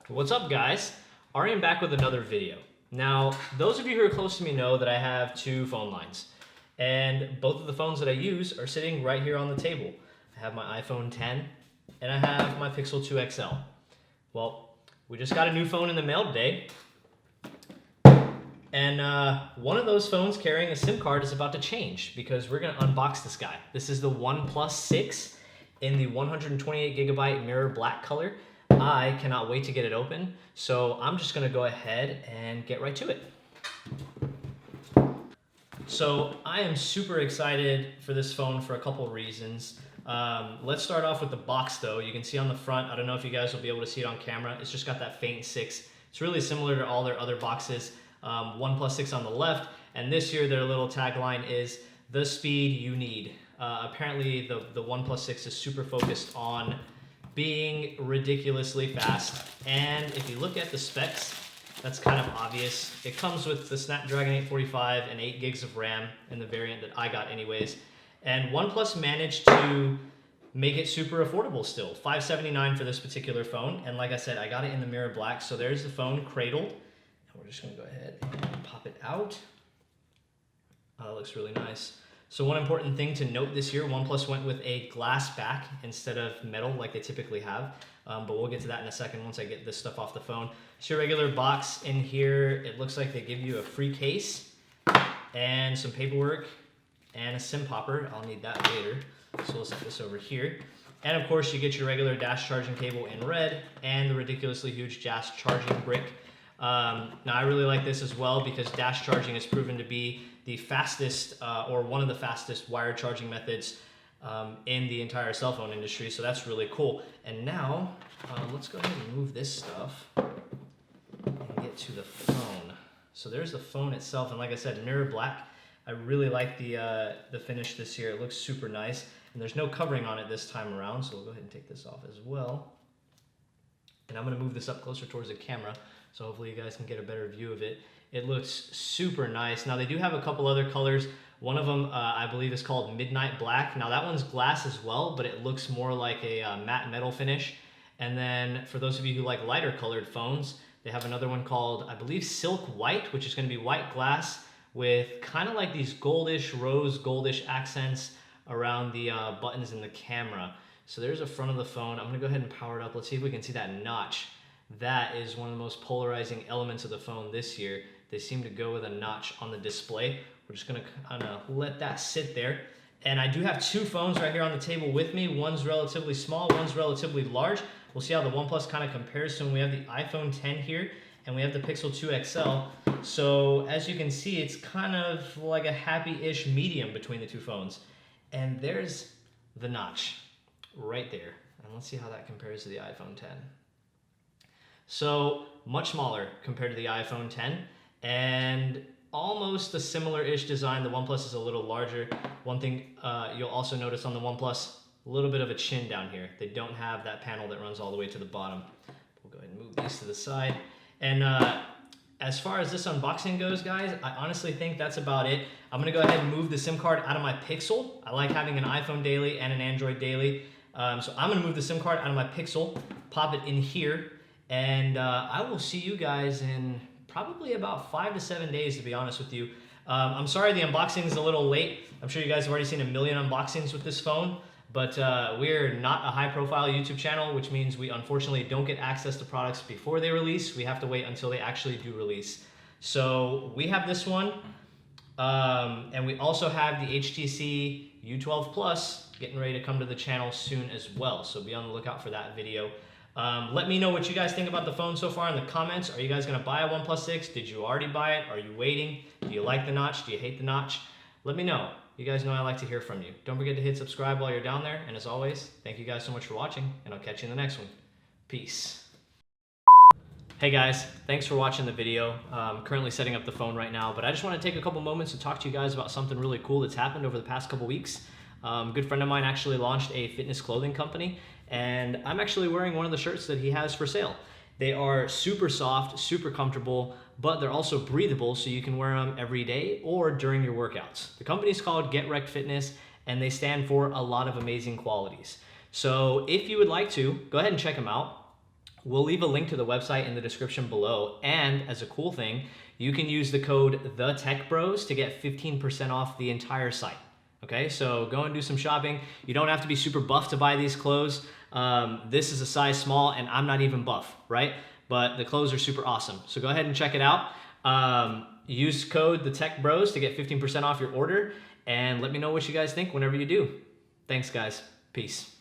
What's up, guys? Arian back with another video. Now, those of you who are close to me know that I have two phone lines, and both of the phones that I use are sitting right here on the table. I have my iPhone 10 and I have my Pixel 2 XL. Well, we just got a new phone in the mail today, and one of those phones carrying a SIM card is about to change because we're going to unbox this guy. This is the OnePlus 6 in the 128 gigabyte mirror black color. I cannot wait to get it open, so I'm just gonna go ahead and get right to it. So I am super excited for this phone for a couple of reasons. Let's start off with the box though. You can see on the front, I don't know if you guys will be able to see it on camera, it's just got that faint 6. It's really similar to all their other boxes. OnePlus 6 on the left, and this year their little tagline is the speed you need. Apparently the OnePlus 6 is super focused on being ridiculously fast, and if you look at the specs, that's kind of obvious. It comes with the Snapdragon 845 and 8 gigs of RAM in the variant that I got anyways, and OnePlus managed to make it super affordable still. $579 for this particular phone, and like I said, I got it in the mirror black. So there's the phone cradled, and we're just gonna go ahead and pop it out. Oh, that looks really nice. So one important thing to note this year, OnePlus went with a glass back instead of metal like they typically have, but we'll get to that in a second once I get this stuff off the phone. It's your regular box in here. It looks like they give you a free case and some paperwork and a SIM popper. I'll need that later, so we'll set this over here. And of course you get your regular dash charging cable in red and the ridiculously huge dash charging brick. Now I really like this as well because dash charging is proven to be the fastest or one of the fastest wired charging methods in the entire cell phone industry, so that's really cool. And now let's go ahead and move this stuff and get to the phone. So there's the phone itself, and like I said, mirror black. I really like the finish this year. It looks super nice, and there's no covering on it this time around, so we'll go ahead and take this off as well. And I'm gonna move this up closer towards the camera, so hopefully you guys can get a better view of it. It looks super nice. Now they do have a couple other colors. One of them I believe is called Midnight Black. Now that one's glass as well, but it looks more like a matte metal finish. And then for those of you who like lighter colored phones, they have another one called, I believe, Silk White, which is gonna be white glass with kind of like these goldish, rose goldish accents around the buttons in the camera. So there's the front of the phone. I'm gonna go ahead and power it up. Let's see if we can see that notch. That is one of the most polarizing elements of the phone this year. They seem to go with a notch on the display. We're just gonna kind of let that sit there. And I do have two phones right here on the table with me. One's relatively small, one's relatively large. We'll see how the OnePlus kind of compares to them. We have the iPhone 10 here, and we have the Pixel 2 XL. So as you can see, it's kind of like a happy-ish medium between the two phones. And there's the notch right there. And let's see how that compares to the iPhone 10. So much smaller compared to the iPhone 10, and almost a similar-ish design. The OnePlus is a little larger. One thing you'll also notice on the OnePlus, a little bit of a chin down here. They don't have that panel that runs all the way to the bottom. We'll go ahead and move these to the side. And as far as this unboxing goes, guys, I honestly think that's about it. I'm gonna go ahead and move the SIM card out of my Pixel. I like having an iPhone daily and an Android daily. So I'm gonna move the SIM card out of my Pixel, pop it in here, and I will see you guys in probably about 5 to 7 days, to be honest with you. I'm sorry the unboxing is a little late. I'm sure you guys have already seen a million unboxings with this phone, but we're not a high-profile YouTube channel, which means we unfortunately don't get access to products before they release. We have to wait until they actually do release. So we have this one, and we also have the HTC U12 Plus getting ready to come to the channel soon as well. So be on the lookout for that video. Let me know what you guys think about the phone so far in the comments. Are you guys gonna buy a OnePlus 6? Did you already buy it? Are you waiting? Do you like the notch? Do you hate the notch? Let me know. You guys know I like to hear from you. Don't forget to hit subscribe while you're down there. And as always, thank you guys so much for watching, and I'll catch you in the next one. Peace. Hey guys, thanks for watching the video. I'm currently setting up the phone right now, but I just want to take a couple moments to talk to you guys about something really cool that's happened over the past couple weeks. A good friend of mine actually launched a fitness clothing company, and I'm actually wearing one of the shirts that he has for sale. They are super soft, super comfortable, but they're also breathable, so you can wear them every day or during your workouts. The company's called Get Wrecked Fitness, and they stand for a lot of amazing qualities. So if you would like to, go ahead and check them out. We'll leave a link to the website in the description below. And as a cool thing, you can use the code TheTechBros to get 15% off the entire site. Okay, so go and do some shopping. You don't have to be super buff to buy these clothes. This is a size small and I'm not even buff, right? But the clothes are super awesome. So go ahead and check it out. Use code TheTechBros to get 15% off your order and let me know what you guys think whenever you do. Thanks guys, peace.